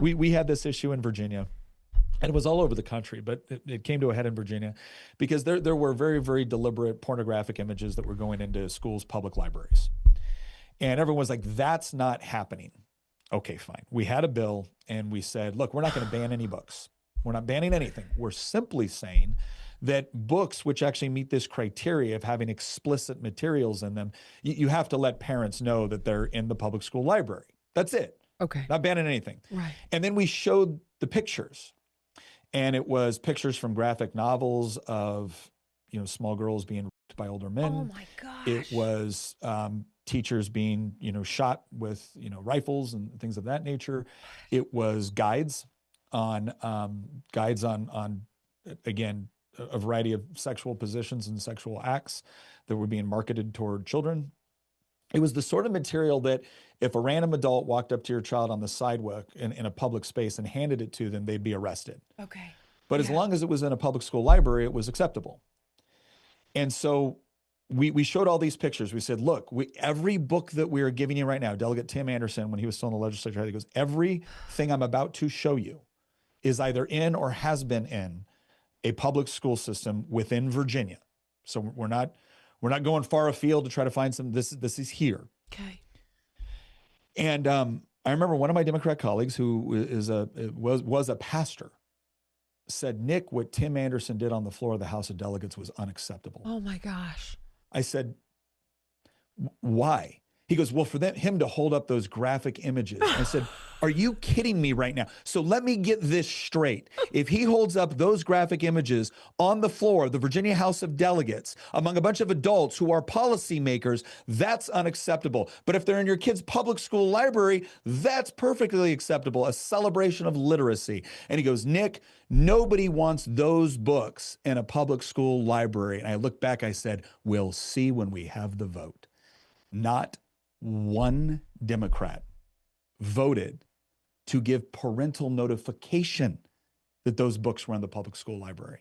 We had this issue in Virginia, and it was all over the country, but it came to a head in Virginia because there were very, very deliberate pornographic images that were going into schools' public libraries. And everyone was like, that's not happening. Okay, fine. We had a bill and we said, look, we're not going to ban any books. We're not banning anything. We're simply saying that books which actually meet this criteria of having explicit materials in them, you have to let parents know that they're in the public school library. That's it. Okay. Not banning anything. Right. And then we showed the pictures. And it was pictures from graphic novels of, small girls being raped by older men. Oh my gosh. It was teachers being, shot with, rifles and things of that nature. It was guides on again, a variety of sexual positions and sexual acts that were being marketed toward children. It was the sort of material that if a random adult walked up to your child on the sidewalk in a public space and handed it to them, they'd be arrested. Okay. But as long as it was in a public school library, it was acceptable. And so we showed all these pictures. We said, look, every book that we are giving you right now, Delegate Tim Anderson, when he was still in the legislature, he goes, everything I'm about to show you is either in or has been in a public school system within Virginia. So we're not going far afield to try to find some. This is here. Okay. And I remember one of my Democrat colleagues who was a pastor said, Nick, what Tim Anderson did on the floor of the House of Delegates was unacceptable. Oh my gosh. I said, why? He goes, well, for him to hold up those graphic images. I said, are you kidding me right now? So let me get this straight. If he holds up those graphic images on the floor of the Virginia House of Delegates among a bunch of adults who are policymakers, that's unacceptable. But if they're in your kid's public school library, that's perfectly acceptable, a celebration of literacy. And he goes, Nick, nobody wants those books in a public school library. And I looked back, I said, we'll see when we have the vote. Not one Democrat voted to give parental notification that those books were in the public school library.